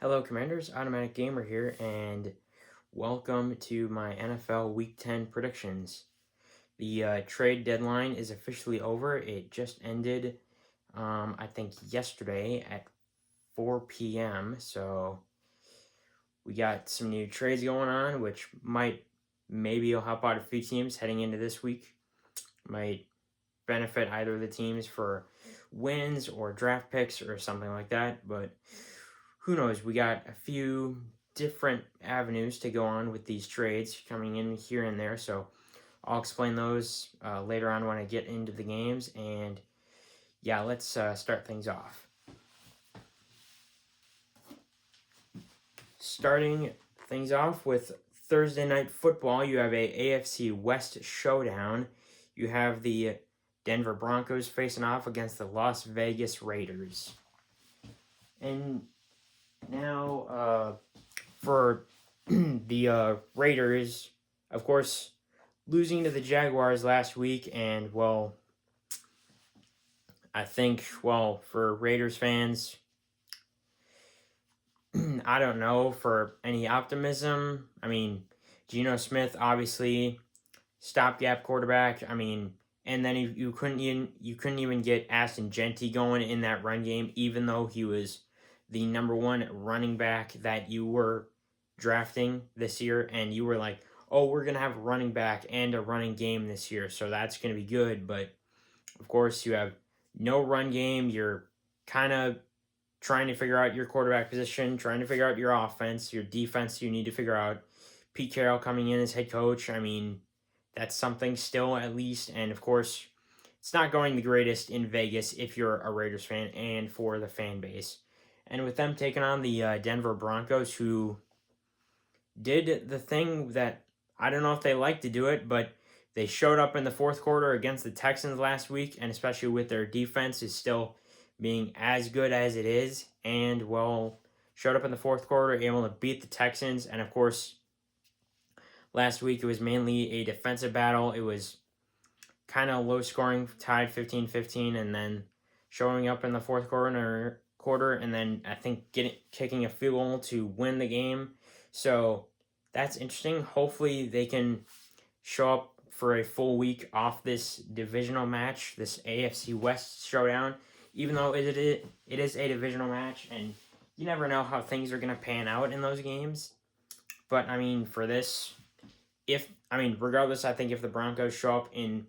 Hello, Commanders. Automatic Gamer here, and welcome to my NFL Week 10 predictions. The trade deadline is officially over. It just ended, I think, yesterday at 4 p.m. So we got some new trades going on, which maybe will help out a few teams heading into this week. Might benefit either of the teams for wins or draft picks or something like that, but who knows? We got a few different avenues to go on with these trades coming in here and there. So I'll explain those later on when I get into the games. And yeah, let's start things off. Starting things off with Thursday Night Football, you have a AFC West showdown. You have the Denver Broncos facing off against the Las Vegas Raiders. And now, for the Raiders, of course, losing to the Jaguars last week, and well, I think, for Raiders fans, I don't know for any optimism. I mean, Geno Smith, obviously, stopgap quarterback. I mean, and then you couldn't even get Aston Genty going in that run game, even though he was the number one running back that you were drafting this year, and you were like, oh, we're gonna have a running back and a running game this year, so that's gonna be good. But of course, you have no run game. You're kind of trying to figure out your quarterback position, trying to figure out your offense, your defense. You need to figure out. Pete Carroll coming in as head coach. I mean, that's something still at least. And of course, it's not going the greatest in Vegas if you're a Raiders fan and for the fan base. And with them taking on the Denver Broncos, who did the thing that I don't know if they like to do it, but they showed up in the fourth quarter against the Texans last week, and especially with their defense is still being as good as it is, and showed up in the fourth quarter, able to beat the Texans. And of course, last week it was mainly a defensive battle. It was kind of low scoring, tied 15-15, and then showing up in the fourth quarter, and then I think kicking a field goal to win the game. So that's interesting. Hopefully they can show up for a full week off this divisional match, this AFC West showdown, even though it is a divisional match, and you never know how things are going to pan out in those games. But I mean, for this, regardless, I think if the Broncos show up in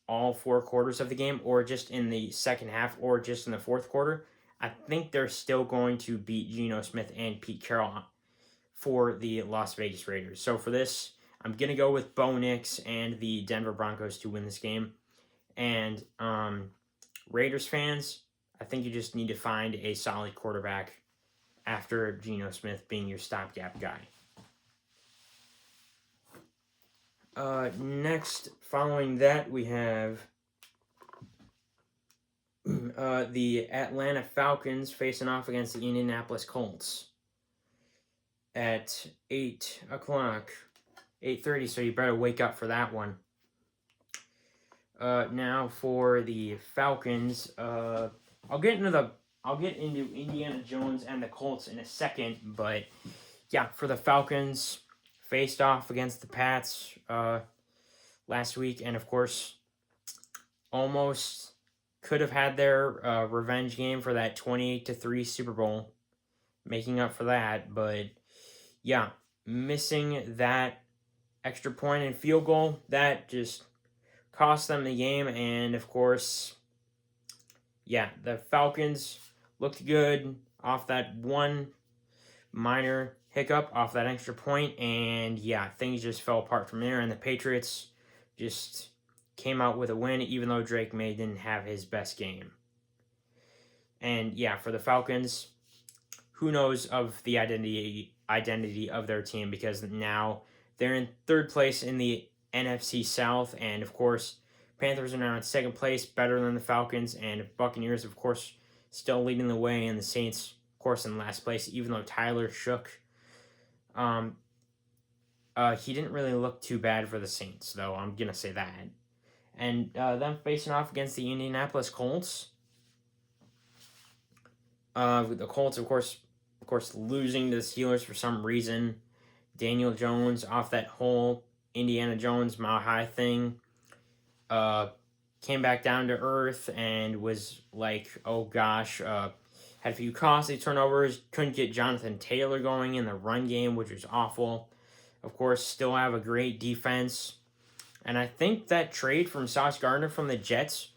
all four quarters of the game, or just in the second half, or just in the fourth quarter, I think they're still going to beat Geno Smith and Pete Carroll for the Las Vegas Raiders. So for this, I'm going to go with Bo Nix and the Denver Broncos to win this game. And Raiders fans, I think you just need to find a solid quarterback after Geno Smith being your stopgap guy. Next, following that, we have the Atlanta Falcons facing off against the Indianapolis Colts at 8 o'clock, 8:30, so you better wake up for that one. Now for the Falcons, I'll get into Indiana Jones and the Colts in a second, but yeah, for the Falcons, faced off against the Pats last week, and of course, almost could have had their revenge game for that 28-3 Super Bowl, making up for that, but yeah, missing that extra point and field goal, that just cost them the game. And of course, yeah, the Falcons looked good off that one minor hiccup off that extra point, and yeah, things just fell apart from there, and the Patriots just came out with a win, even though Drake May didn't have his best game. And yeah, for the Falcons, who knows of the identity of their team, because now they're in third place in the NFC South, and of course, Panthers are now in second place, better than the Falcons, and Buccaneers, of course, still leading the way, and the Saints, of course, in last place, even though Tyler Shook, he didn't really look too bad for the Saints, though, I'm going to say that. And them facing off against the Indianapolis Colts. The Colts, of course, Of course, losing to the Steelers for some reason. Daniel Jones off that whole Indiana Jones Mile High thing. Came back down to earth and was like, oh gosh, had a few costly turnovers. Couldn't get Jonathan Taylor going in the run game, which was awful. Of course, still have a great defense. And I think that trade from Sauce Gardner from the Jets,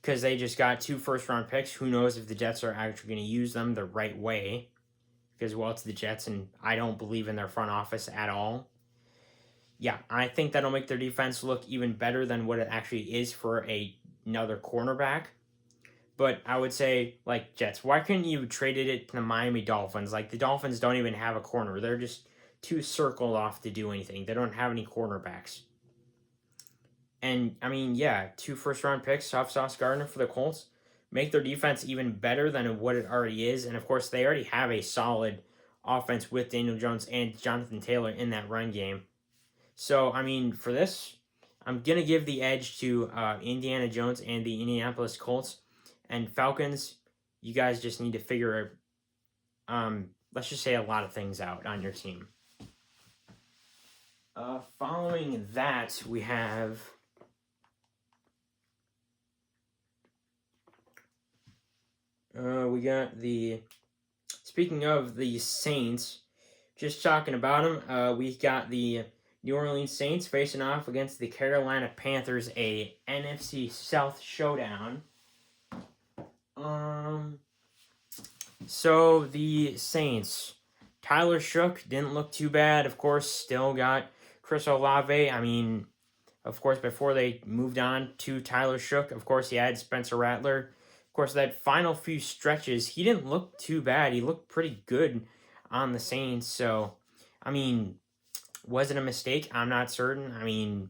because they just got 2 first-round picks. Who knows if the Jets are actually going to use them the right way? Because, well, it's the Jets, and I don't believe in their front office at all. Yeah, I think that'll make their defense look even better than what it actually is for another cornerback. But I would say, like, Jets, why couldn't you traded it to the Miami Dolphins? Like, the Dolphins don't even have a corner. They're just too circled off to do anything. They don't have any cornerbacks. And, I mean, yeah, 2 first-round picks off Sauce Gardner for the Colts make their defense even better than what it already is. And, of course, they already have a solid offense with Daniel Jones and Jonathan Taylor in that run game. So, I mean, for this, I'm going to give the edge to Indiana Jones and the Indianapolis Colts. And Falcons, you guys just need to figure, let's just say, a lot of things out on your team. Following that, we have... we got the... Speaking of the Saints, just talking about them, we got the New Orleans Saints facing off against the Carolina Panthers, a NFC South showdown. So the Saints, Tyler Shook didn't look too bad. Of course, still got Chris Olave. I mean, of course, before they moved on to Tyler Shook, of course, he had Spencer Rattler. Of course, that final few stretches, he didn't look too bad. He looked pretty good on the Saints. So, I mean, was it a mistake? I'm not certain. I mean,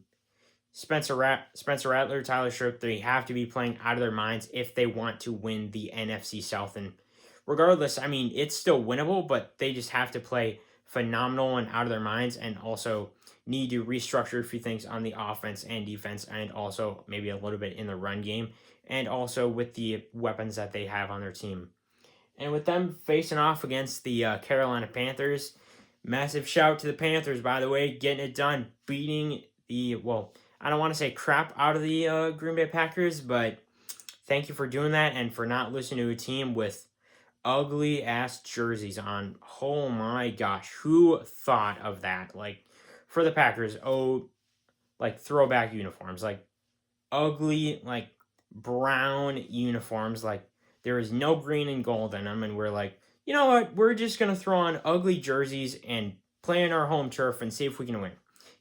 Spencer Rattler, Tyler Shook, they have to be playing out of their minds if they want to win the NFC South. And regardless, I mean, it's still winnable, but they just have to play phenomenal and out of their minds, and also need to restructure a few things on the offense and defense, and also maybe a little bit in the run game, and also with the weapons that they have on their team. And with them facing off against the Carolina Panthers, massive shout to the Panthers, by the way, getting it done, beating the, well, I don't want to say crap out of the Green Bay Packers, but thank you for doing that and for not listening to a team with ugly-ass jerseys on. Oh my gosh, who thought of that? Like, for the Packers, like, throwback uniforms, like, ugly, like, brown uniforms, like, there is no green and gold in them, and we're like, you know what, we're just going to throw on ugly jerseys and play on our home turf and see if we can win.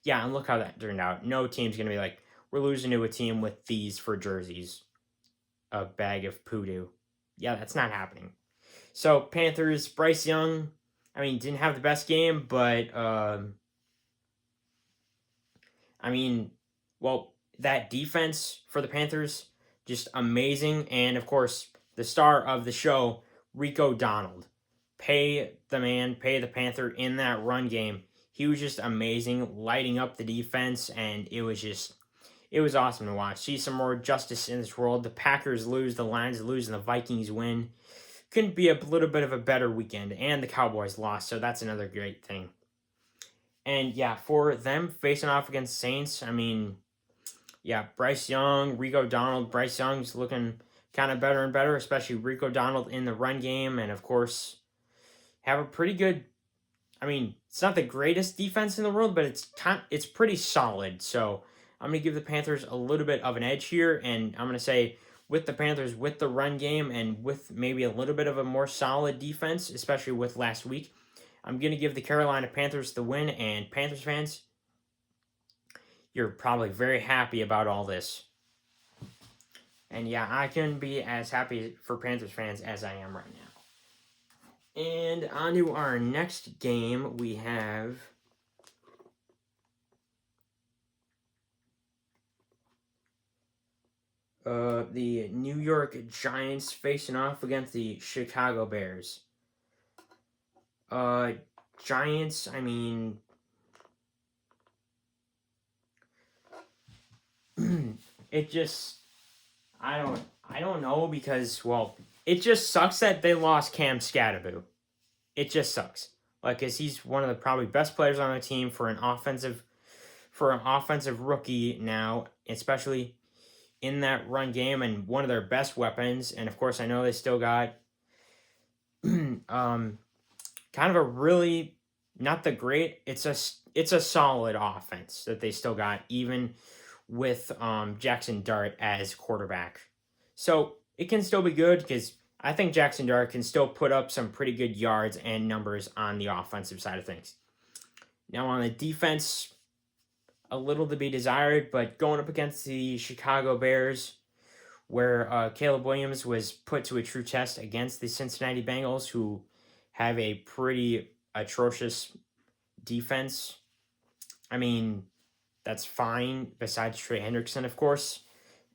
Yeah, and look how that turned out. No team's going to be like, we're losing to a team with these for jerseys. A bag of poodoo. Yeah, that's not happening. So, Panthers, Bryce Young, I mean, didn't have the best game, but, I mean, well, that defense for the Panthers, just amazing. And, of course, the star of the show, Rico Donald. Pay the man, pay the Panther in that run game. He was just amazing, lighting up the defense, and it was awesome to watch. See some more justice in this world. The Packers lose, the Lions lose, and the Vikings win. Couldn't be a little bit of a better weekend, and the Cowboys lost, so that's another great thing. And yeah, for them facing off against Saints, I mean, yeah, Bryce Young, Rico Donald. Bryce Young's looking kind of better and better, especially Rico Donald in the run game, and of course, have a pretty good, I mean, it's not the greatest defense in the world, but it's pretty solid. So I'm going to give the Panthers a little bit of an edge here, and I'm going to say with the Panthers, with the run game, and with maybe a little bit of a more solid defense, especially with last week, I'm going to give the Carolina Panthers the win. And Panthers fans, you're probably very happy about all this. And yeah, I couldn't be as happy for Panthers fans as I am right now. And on to our next game, we have the New York Giants facing off against the Chicago Bears. Giants, I mean, it just, I don't know, because, well, it just sucks that they lost Cam Scatterboo. it just sucks. Like, cause he's one of the probably best players on the team for an offensive rookie now, especially in that run game, and one of their best weapons. And of course, I know they still got kind of a really not the great. It's a solid offense that they still got, even with Jackson Dart as quarterback. So it can still be good because I think Jackson Dart can still put up some pretty good yards and numbers on the offensive side of things. Now on the defense, a little to be desired, but going up against the Chicago Bears, where Caleb Williams was put to a true test against the Cincinnati Bengals, who have a pretty atrocious defense. I mean, that's fine, besides Trey Hendrickson, of course.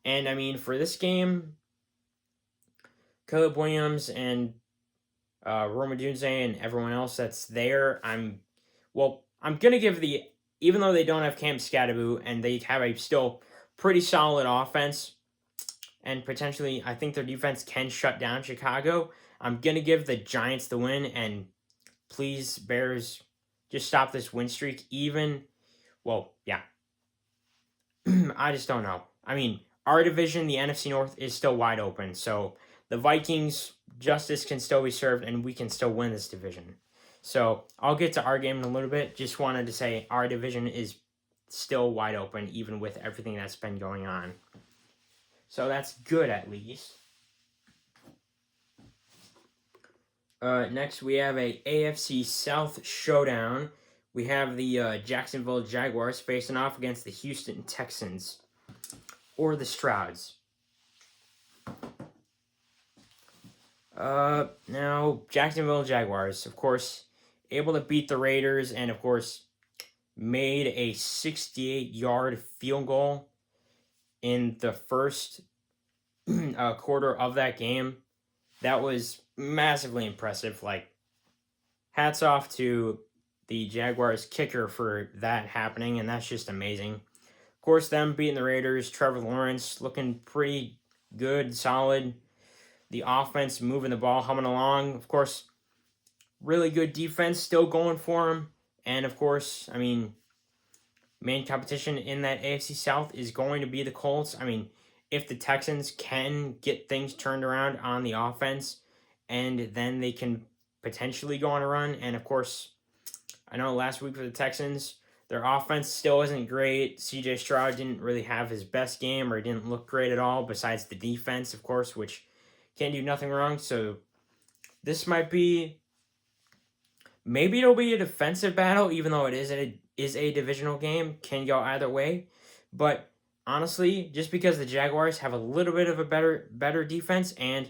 And I mean, for this game, Caleb Williams and Rome Odunze and everyone else that's there, I'm going to give even though they don't have Cam Skattebo and they have a still pretty solid offense, and potentially I think their defense can shut down Chicago, I'm going to give the Giants the win, and please, Bears, just stop this win streak. I just don't know. I mean, our division, the NFC North, is still wide open, so the Vikings, justice can still be served, and we can still win this division. So I'll get to our game in a little bit. Just wanted to say our division is still wide open, even with everything that's been going on. So that's good, at least. Next, we have a AFC South showdown. We have the Jacksonville Jaguars facing off against the Houston Texans, or the Strouds. Now, Jacksonville Jaguars, of course, able to beat the Raiders, and of course, made a 68-yard field goal in the first quarter of that game. That was massively impressive. Like, hats off to the Jaguars kicker for that happening, and that's just amazing. Of course, them beating the Raiders, Trevor Lawrence looking pretty good, solid. The offense moving the ball, humming along. Of course, really good defense still going for him. And of course, I mean, main competition in that AFC South is going to be the Colts. I mean, if the Texans can get things turned around on the offense, and then they can potentially go on a run. And of course, I know last week for the Texans, their offense still isn't great. CJ Stroud didn't really have his best game, or didn't look great at all, besides the defense, of course, which can do nothing wrong. So this might be, maybe it'll be a defensive battle, even though it is a divisional game. Can go either way. But honestly, just because the Jaguars have a little bit of a better defense and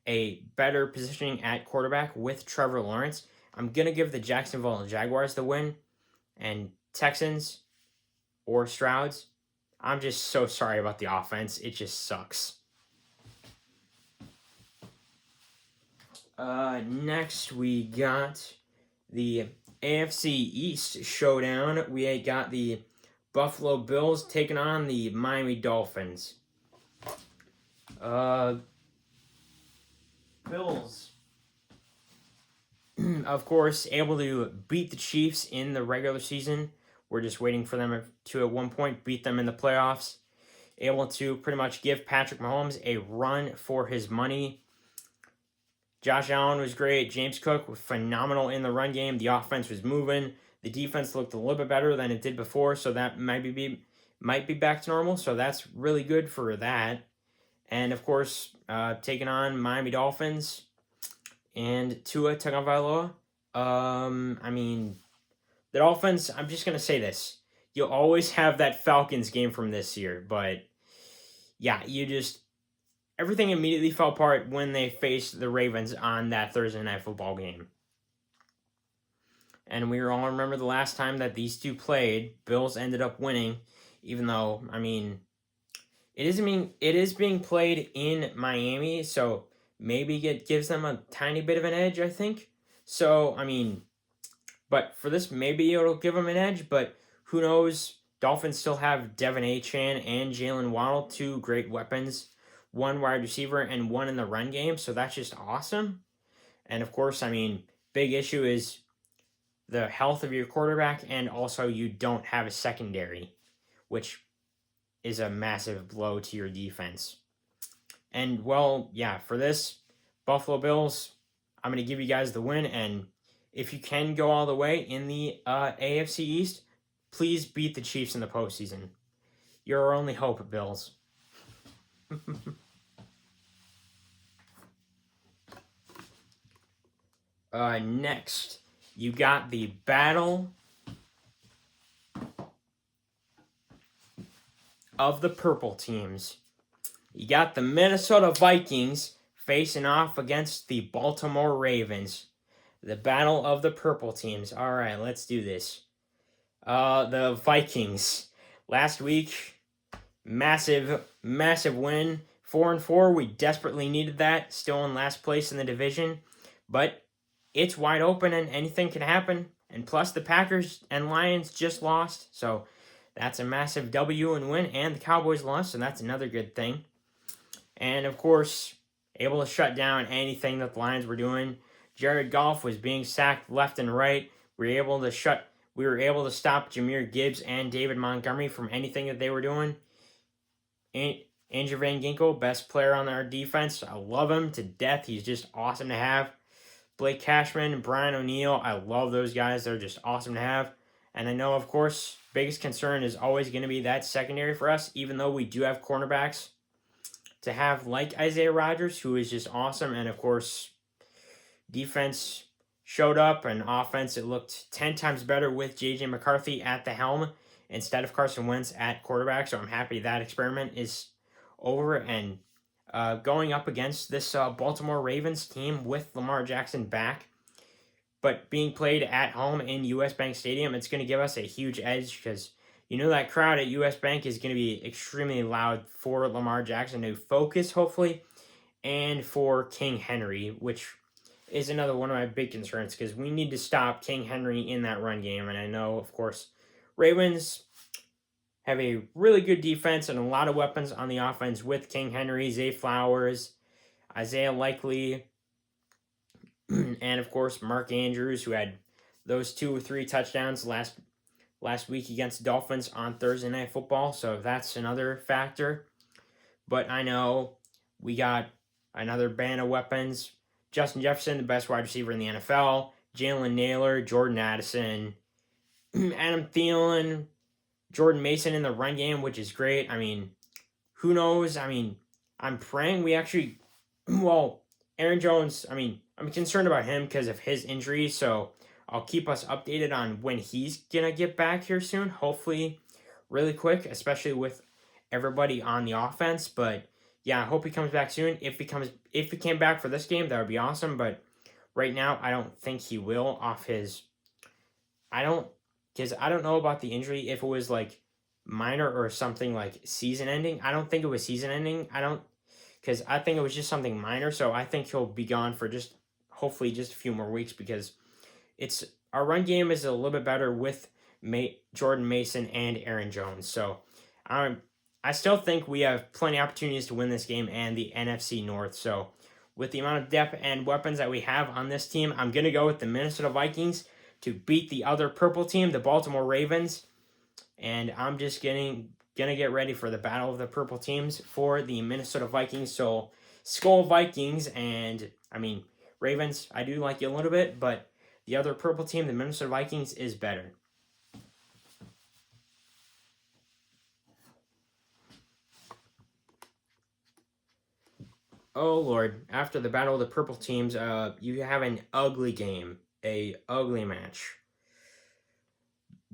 a better positioning at quarterback with Trevor Lawrence, I'm going to give the Jacksonville Jaguars the win. And Texans or Strouds, I'm just so sorry about the offense. It just sucks. Next, we got the AFC East showdown. We got the Buffalo Bills taking on the Miami Dolphins. Bills, of course, able to beat the Chiefs in the regular season. We're just waiting for them to, at one point, beat them in the playoffs. Able to pretty much give Patrick Mahomes a run for his money. Josh Allen was great. James Cook was phenomenal in the run game. The offense was moving. The defense looked a little bit better than it did before, so that might be back to normal. So that's really good for that. And of course, taking on Miami Dolphins and Tua Tagovailoa. I mean, the Dolphins, I'm just gonna say this: you'll always have that Falcons game from this year, but yeah, everything immediately fell apart when they faced the Ravens on that Thursday Night Football game. And we all remember the last time that these two played, Bills ended up winning, even though, I mean, it is being played in Miami, so maybe it gives them a tiny bit of an edge, I think. So, I mean, but for this, maybe it'll give them an edge, but who knows? Dolphins still have Devin Achane and Jalen Waddle, two great weapons, one wide receiver and one in the run game, so that's just awesome. And of course, I mean, big issue is the health of your quarterback, and also you don't have a secondary, which is a massive blow to your defense. And, well, yeah, for this, Buffalo Bills, I'm going to give you guys the win. And if you can go all the way in the AFC East, please beat the Chiefs in the postseason. You're our only hope, Bills. Next, you got the battle of the purple teams. You got the Minnesota Vikings facing off against the Baltimore Ravens. The battle of the purple teams. All right, let's do this. The Vikings. Last week, massive win. 4-4. We desperately needed that. Still in last place in the division. But it's wide open and anything can happen. And plus, the Packers and Lions just lost. So that's a massive W and win. And the Cowboys lost, so that's another good thing. And, of course, able to shut down anything that the Lions were doing. Jared Goff was being sacked left and right. We were able to stop Jahmyr Gibbs and David Montgomery from anything that they were doing. Andrew Van Ginkel, best player on our defense. I love him to death. He's just awesome to have. Blake Cashman and Brian O'Neill, I love those guys. They're just awesome to have. And I know, of course, biggest concern is always going to be that secondary for us, even though we do have cornerbacks to have like Isaiah Rodgers, who is just awesome. And, of course, defense showed up, and offense, it looked 10 times better with J.J. McCarthy at the helm instead of Carson Wentz at quarterback. So I'm happy that experiment is over. And going up against this Baltimore Ravens team with Lamar Jackson back, but being played at home in US Bank Stadium, it's going to give us a huge edge because you know that crowd at US Bank is going to be extremely loud for Lamar Jackson to focus, hopefully, and for King Henry, which is another one of my big concerns because we need to stop King Henry in that run game. And I know, of course, Ravens have a really good defense and a lot of weapons on the offense with King Henry, Zay Flowers, Isaiah Likely, and, of course, Mark Andrews, who had those 2 or 3 touchdowns last week against Dolphins on Thursday Night Football. So that's another factor. But I know we got another band of weapons. Justin Jefferson, the best wide receiver in the NFL. Jalen Naylor, Jordan Addison, Adam Thielen, Jordan Mason in the run game, which is great. I mean, who knows? I mean, I'm praying we actually... Well, Aaron Jones, I mean, I'm concerned about him because of his injury, so I'll keep us updated on when he's going to get back here soon. Hopefully really quick, especially with everybody on the offense. But yeah, I hope he comes back soon. If he came back for this game, that would be awesome. But right now, I don't think he will because I don't know about the injury. If it was like minor or something like season ending, I don't think it was season ending. Because I think it was just something minor. So I think he'll be gone for hopefully just a few more weeks because our run game is a little bit better with Jordan Mason and Aaron Jones. So I still think we have plenty of opportunities to win this game and the NFC North. So with the amount of depth and weapons that we have on this team, I'm going to go with the Minnesota Vikings to beat the other purple team, the Baltimore Ravens. And I'm just going to get ready for the battle of the purple teams for the Minnesota Vikings. So Skull Vikings and, I mean, Ravens, I do like you a little bit, but the other purple team, the Minnesota Vikings, is better. Oh, Lord. After the battle of the purple teams, you have an ugly game. A ugly match.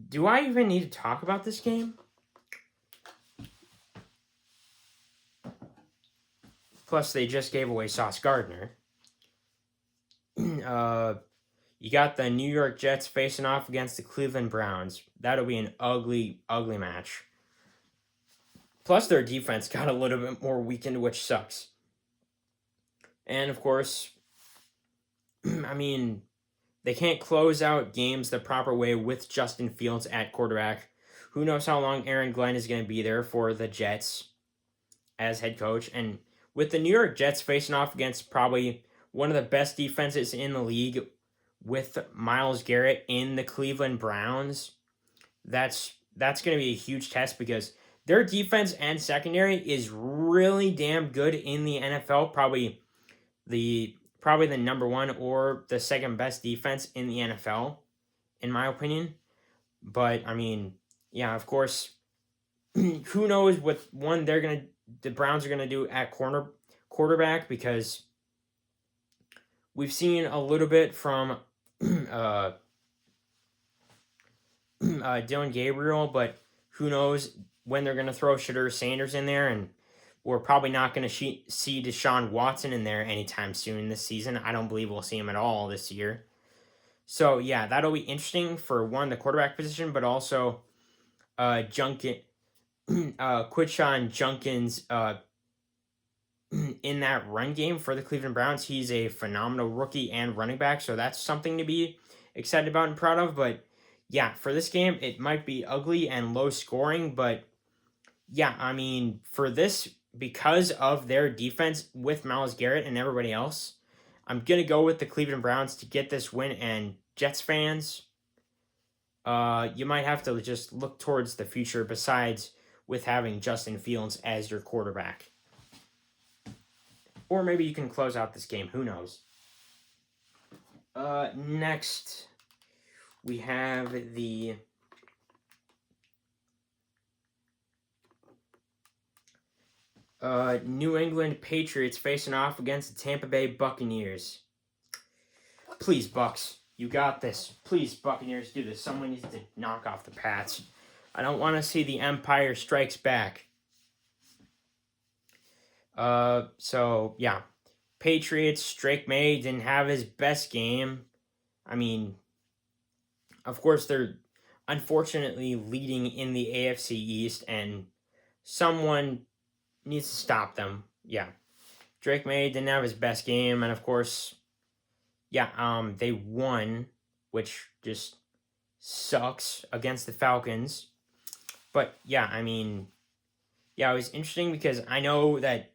Do I even need to talk about this game? Plus, they just gave away Sauce Gardner. You got the New York Jets facing off against the Cleveland Browns. That'll be an ugly, ugly match. Plus, their defense got a little bit more weakened, which sucks. And, of course, I mean, they can't close out games the proper way with Justin Fields at quarterback. Who knows how long Aaron Glenn is going to be there for the Jets as head coach. And with the New York Jets facing off against probably one of the best defenses in the league with Myles Garrett in the Cleveland Browns, that's going to be a huge test because their defense and secondary is really damn good in the NFL. Probably the number one or the second best defense in the NFL, in my opinion. But I mean, yeah, of course, who knows what one the Browns are gonna do at quarterback, because we've seen a little bit from Dylan Gabriel, but who knows when they're gonna throw Shedeur Sanders in there, and we're probably not going to see Deshaun Watson in there anytime soon this season. I don't believe we'll see him at all this year. So, yeah, that'll be interesting for, one, the quarterback position, but also Quinshon Judkins in that run game for the Cleveland Browns. He's a phenomenal rookie and running back, so that's something to be excited about and proud of. But, yeah, for this game, it might be ugly and low scoring, but, yeah, I mean, for this, because of their defense with Myles Garrett and everybody else, I'm going to go with the Cleveland Browns to get this win. And Jets fans, you might have to just look towards the future besides with having Justin Fields as your quarterback. Or maybe you can close out this game. Who knows? Next, we have the New England Patriots facing off against the Tampa Bay Buccaneers. Please, Bucs, you got this. Please, Buccaneers, do this. Someone needs to knock off the Pats. I don't want to see the Empire Strikes Back. So, yeah. Patriots, Drake May didn't have his best game. I mean, of course, they're unfortunately leading in the AFC East, and someone needs to stop them. Yeah. Drake May didn't have his best game, and of course, yeah, they won, which just sucks, against the Falcons. But yeah, I mean, yeah, it was interesting because I know that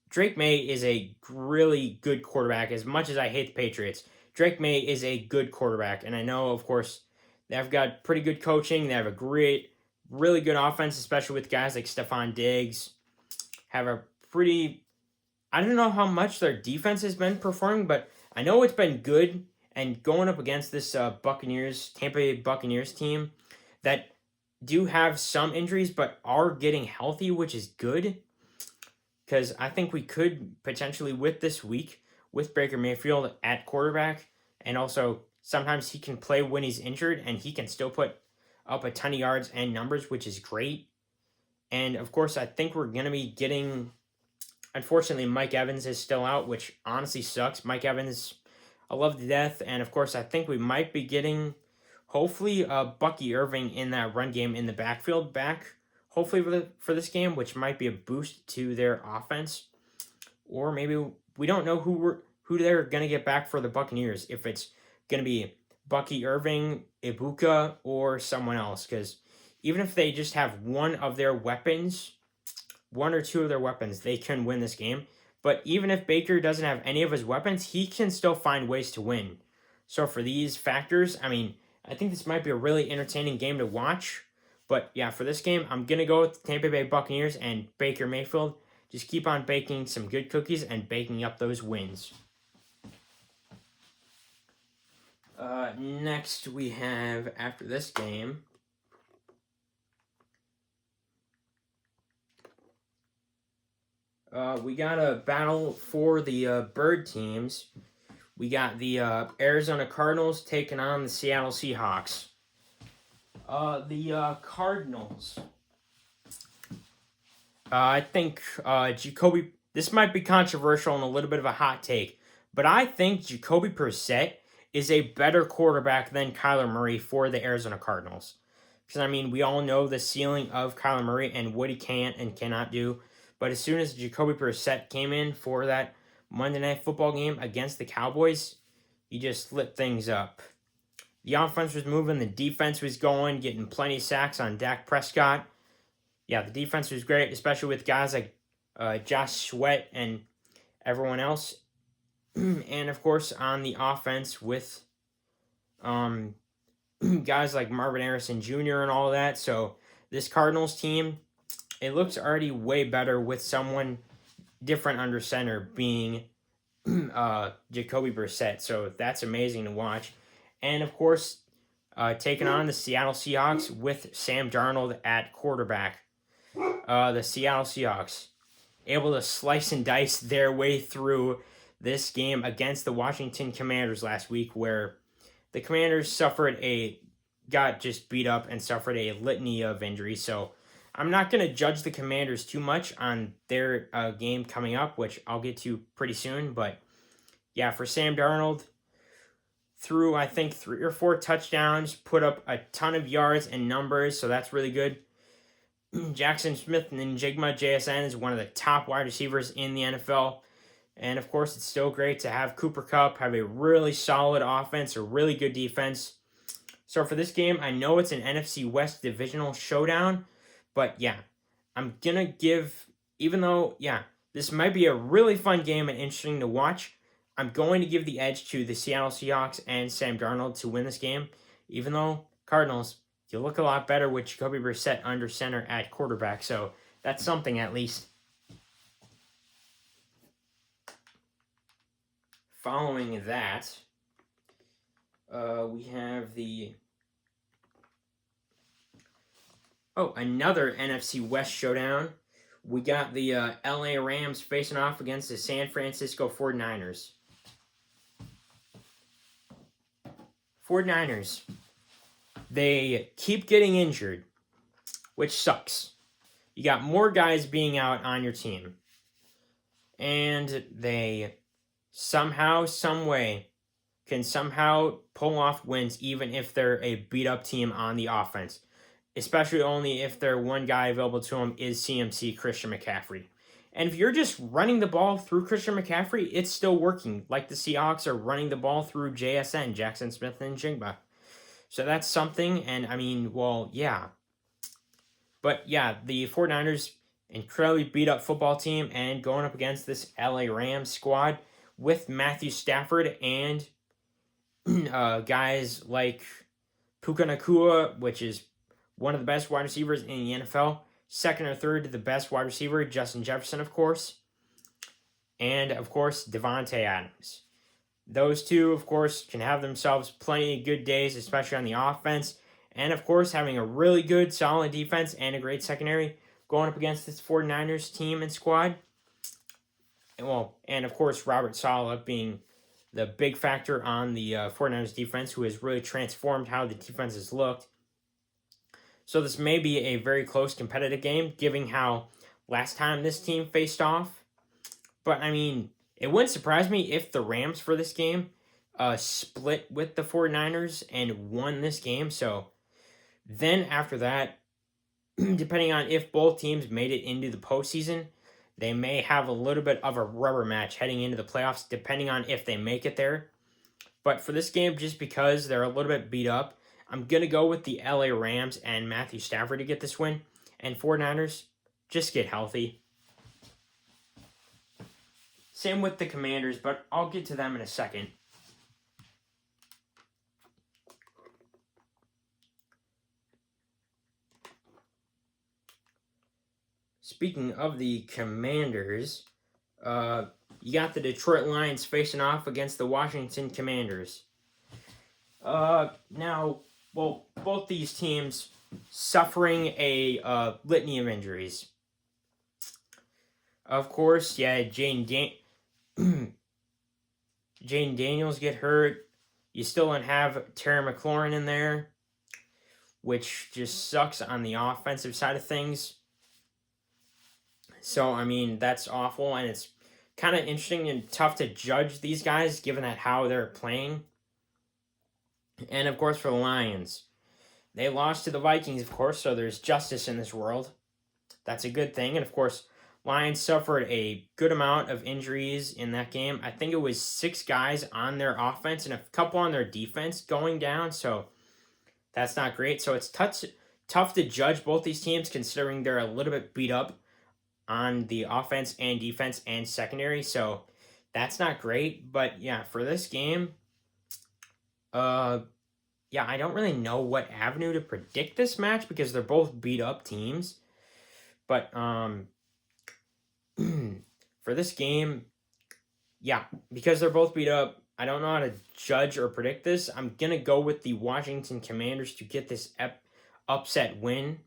Drake May is a really good quarterback. As much as I hate the Patriots, Drake May is a good quarterback, and I know, of course, they've got pretty good coaching. They have a really good offense, especially with guys like Stephon Diggs. Have a I don't know how much their defense has been performing, but I know it's been good. And going up against this Tampa Bay Buccaneers team that do have some injuries but are getting healthy, which is good. Because I think we could potentially, with this week, with Baker Mayfield at quarterback, and also sometimes he can play when he's injured, and he can still put up a ton of yards and numbers, which is great. And, of course, I think we're going to be getting... Unfortunately, Mike Evans is still out, which honestly sucks. Mike Evans, I love to death. And, of course, I think we might be getting, hopefully, Bucky Irving in that run game in the backfield back, hopefully for this game, which might be a boost to their offense. Or maybe we don't know who they're going to get back for the Buccaneers, if it's going to be Bucky Irving, Ibuka, or someone else. Because even if they just have one or two of their weapons, they can win this game. But even if Baker doesn't have any of his weapons, he can still find ways to win. So for these factors, I mean, I think this might be a really entertaining game to watch. But yeah, for this game, I'm going to go with the Tampa Bay Buccaneers and Baker Mayfield. Just keep on baking some good cookies and baking up those wins. Next, we have, after this game, we got a battle for the bird teams. We got the Arizona Cardinals taking on the Seattle Seahawks. The Cardinals. I think Jacoby... This might be controversial and a little bit of a hot take, but I think Jacoby Brissett is a better quarterback than Kyler Murray for the Arizona Cardinals. Because, I mean, we all know the ceiling of Kyler Murray and what he can and cannot do. But as soon as Jacoby Brissett came in for that Monday Night Football game against the Cowboys, he just lit things up. The offense was moving, the defense was going, getting plenty of sacks on Dak Prescott. Yeah, the defense was great, especially with guys like Josh Sweat and everyone else. And of course, on the offense with guys like Marvin Harrison Jr. and all that. So this Cardinals team, it looks already way better with someone different under center being Jacoby Brissett. So that's amazing to watch. And of course, taking on the Seattle Seahawks with Sam Darnold at quarterback. The Seattle Seahawks able to slice and dice their way through this game against the Washington Commanders last week, where the Commanders got just beat up and suffered a litany of injuries. So I'm not going to judge the Commanders too much on their game coming up, which I'll get to pretty soon. But yeah, for Sam Darnold, threw I think 3 or 4 touchdowns, put up a ton of yards and numbers, so that's really good. Jackson Smith and Njigba JSN is one of the top wide receivers in the NFL. And of course, it's still great to have Cooper Kupp have a really solid offense, a really good defense. So for this game, I know it's an NFC West divisional showdown, but yeah, I'm going to give, even though, yeah, this might be a really fun game and interesting to watch, I'm going to give the edge to the Seattle Seahawks and Sam Darnold to win this game, even though Cardinals, you look a lot better with Jacoby Brissett under center at quarterback, so that's something at least. Following that, we have another NFC West showdown. We got the LA Rams facing off against the San Francisco 49ers. 49ers, they keep getting injured, which sucks. You got more guys being out on your team. And they somehow, some way, can somehow pull off wins even if they're a beat-up team on the offense. Especially only if their one guy available to them is CMC Christian McCaffrey. And if you're just running the ball through Christian McCaffrey, it's still working. Like the Seahawks are running the ball through JSN, Jackson Smith and Njigba. So that's something, and I mean, well, yeah. But yeah, the 49ers, incredibly beat up football team, and going up against this LA Rams squad with Matthew Stafford and guys like Puka Nacua, which is one of the best wide receivers in the NFL. Second or third to the best wide receiver, Justin Jefferson, of course. And, of course, Devontae Adams. Those two, of course, can have themselves plenty of good days, especially on the offense. And, of course, having a really good, solid defense and a great secondary going up against this 49ers team and squad. And, of course, Robert Saleh being the big factor on the 49ers defense, who has really transformed how the defense has looked. So this may be a very close competitive game, given how last time this team faced off. But, I mean, it wouldn't surprise me if the Rams for this game split with the 49ers and won this game. So then after that, depending on if both teams made it into the postseason, they may have a little bit of a rubber match heading into the playoffs, depending on if they make it there. But for this game, just because they're a little bit beat up, I'm going to go with the LA Rams and Matthew Stafford to get this win. And 49ers, just get healthy. Same with the Commanders, but I'll get to them in a second. Speaking of the Commanders, you got the Detroit Lions facing off against the Washington Commanders. Now, both these teams suffering a litany of injuries. Of course, yeah, Jane Daniels get hurt. You still don't have Terry McLaurin in there, which just sucks on the offensive side of things. So, I mean, that's awful, and it's kind of interesting and tough to judge these guys, given that how they're playing. And, of course, for the Lions, they lost to the Vikings, of course, so there's justice in this world. That's a good thing. And, of course, Lions suffered a good amount of injuries in that game. I think it was 6 guys on their offense and a couple on their defense going down, so that's not great. So it's tough to judge both these teams, considering they're a little bit beat up on the offense and defense and secondary. So that's not great. But yeah, for this game, yeah, I don't really know what avenue to predict this match because they're both beat up teams. But for this game, yeah, because they're both beat up, I don't know how to judge or predict this. I'm gonna go with the Washington Commanders to get this upset win.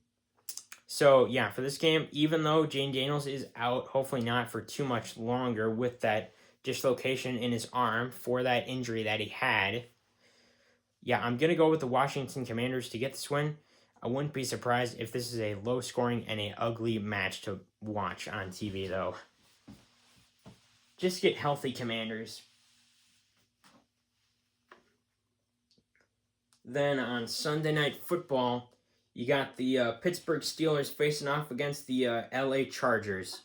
So yeah, for this game, even though Jane Daniels is out, hopefully not for too much longer with that dislocation in his arm for that injury that he had. Yeah, I'm going to go with the Washington Commanders to get this win. I wouldn't be surprised if this is a low scoring and a ugly match to watch on TV though. Just get healthy Commanders. Then on Sunday Night Football, you got the Pittsburgh Steelers facing off against the LA Chargers.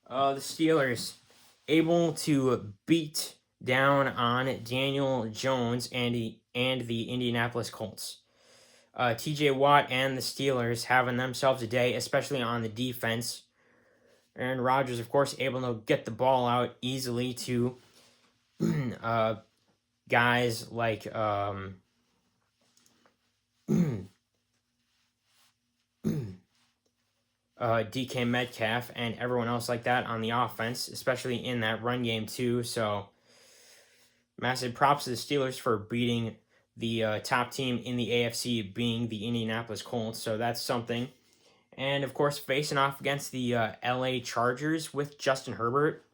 The Steelers able to beat down on Daniel Jones and the Indianapolis Colts. TJ Watt and the Steelers having themselves a day, especially on the defense. Aaron Rodgers, of course, able to get the ball out easily to guys like DK Metcalf and everyone else like that on the offense, especially in that run game too. So massive props to the Steelers for beating the top team in the AFC, being the Indianapolis Colts. So that's something. And of course, facing off against the LA Chargers with Justin Herbert,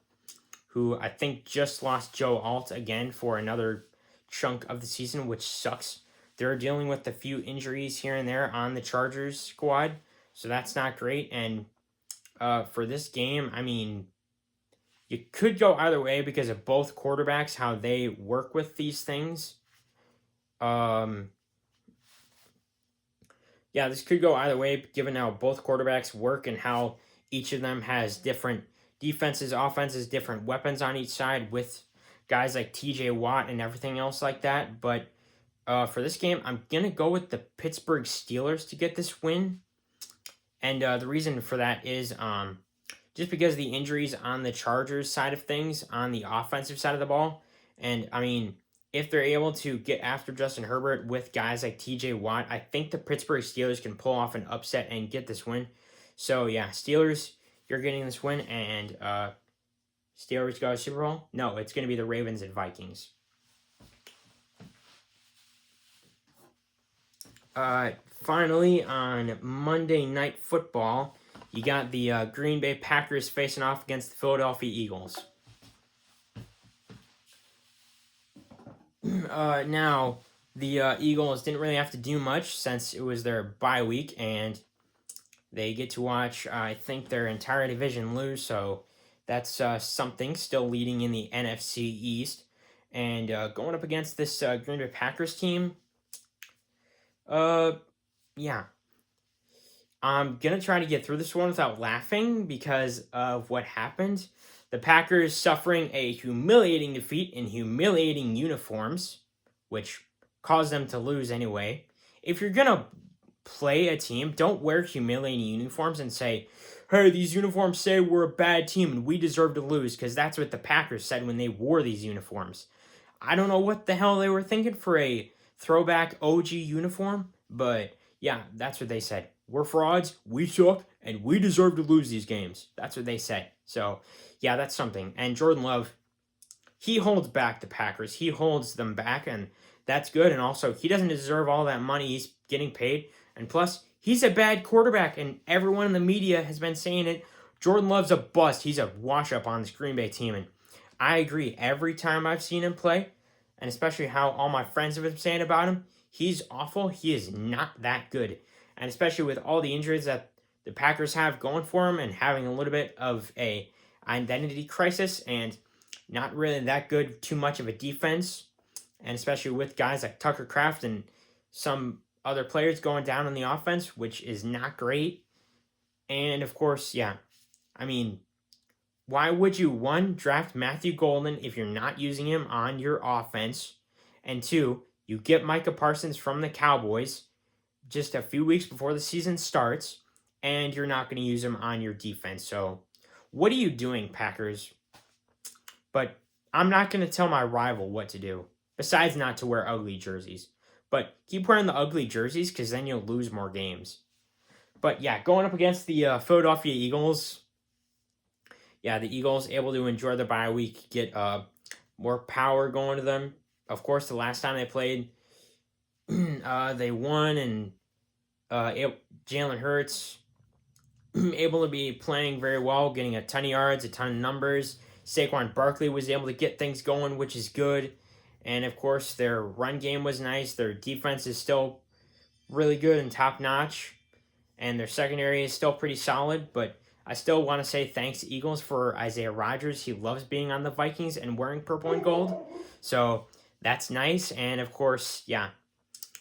who I think just lost Joe Alt again for another chunk of the season, which sucks. They're dealing with a few injuries here and there on the Chargers squad, so that's not great. And for this game, I mean, you could go either way because of both quarterbacks, how they work with these things. Yeah, this could go either way, given how both quarterbacks work and how each of them has different defenses, offenses, different weapons on each side with guys like TJ Watt and everything else like that. But for this game, I'm going to go with the Pittsburgh Steelers to get this win. And the reason for that is just because the injuries on the Chargers side of things, on the offensive side of the ball. And, I mean, if they're able to get after Justin Herbert with guys like TJ Watt, I think the Pittsburgh Steelers can pull off an upset and get this win. So, yeah, Steelers, you're getting this win. And Steelers go to Super Bowl? No, it's going to be the Ravens and Vikings. Finally, on Monday Night Football, you got the Green Bay Packers facing off against the Philadelphia Eagles. Now, the Eagles didn't really have to do much since it was their bye week, and they get to watch, I think, their entire division lose, so that's something, still leading in the NFC East. And going up against this Green Bay Packers team, yeah. I'm going to try to get through this one without laughing because of what happened. The Packers suffering a humiliating defeat in humiliating uniforms, which caused them to lose anyway. If you're going to play a team, don't wear humiliating uniforms and say, hey, these uniforms say we're a bad team and we deserve to lose, because that's what the Packers said when they wore these uniforms. I don't know what the hell they were thinking for a throwback OG uniform, but yeah, that's what they said. We're frauds, we suck, and we deserve to lose these games. That's what they said. So, yeah, that's something. And Jordan Love, he holds back the Packers. He holds them back, and that's good. And also, he doesn't deserve all that money he's getting paid. And plus, he's a bad quarterback, and everyone in the media has been saying it. Jordan Love's a bust. He's a wash-up on this Green Bay team, and I agree. Every time I've seen him play, and especially how all my friends have been saying about him, he's awful. He is not that good. And especially with all the injuries that the Packers have going for him and having a little bit of a identity crisis and not really that good, too much of a defense. And especially with guys like Tucker Kraft and some other players going down on the offense, which is not great. And of course, yeah, I mean, why would you, one, draft Matthew Golden if you're not using him on your offense? And two, you get Micah Parsons from the Cowboys just a few weeks before the season starts, and you're not going to use him on your defense. So What are you doing, Packers? But I'm not going to tell my rival what to do, besides not to wear ugly jerseys. But keep wearing the ugly jerseys because then you'll lose more games. But yeah, going up against the Philadelphia Eagles, yeah, the Eagles able to enjoy the bye week, get more power going to them. Of course, the last time they played, they won, and Jalen Hurts able to be playing very well, getting a ton of yards, a ton of numbers. Saquon Barkley was able to get things going, which is good. And of course, their run game was nice. Their defense is still really good and top notch. And their secondary is still pretty solid. But I still want to say thanks to Eagles for Isaiah Rodgers. He loves being on the Vikings and wearing purple and gold. So that's nice. And of course, yeah,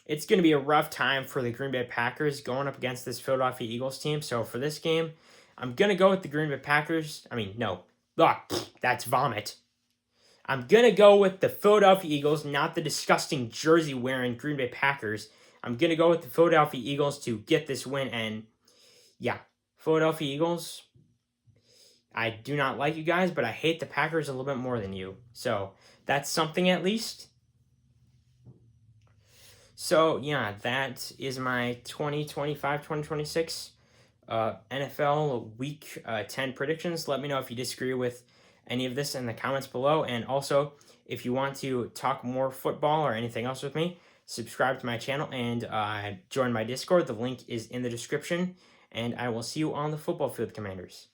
it's going to be a rough time for the Green Bay Packers going up against this Philadelphia Eagles team. So for this game, I'm going to go with the Green Bay Packers. I mean, no. That's vomit. I'm going to go with the Philadelphia Eagles, not the disgusting jersey-wearing Green Bay Packers. I'm going to go with the Philadelphia Eagles to get this win. And yeah, Philadelphia Eagles, I do not like you guys, but I hate the Packers a little bit more than you. So that's something at least. So yeah, that is my 2025-2026 NFL Week 10 predictions. Let me know if you disagree with any of this in the comments below. And also, if you want to talk more football or anything else with me, subscribe to my channel and join my Discord. The link is in the description. And I will see you on the football field, Commanders.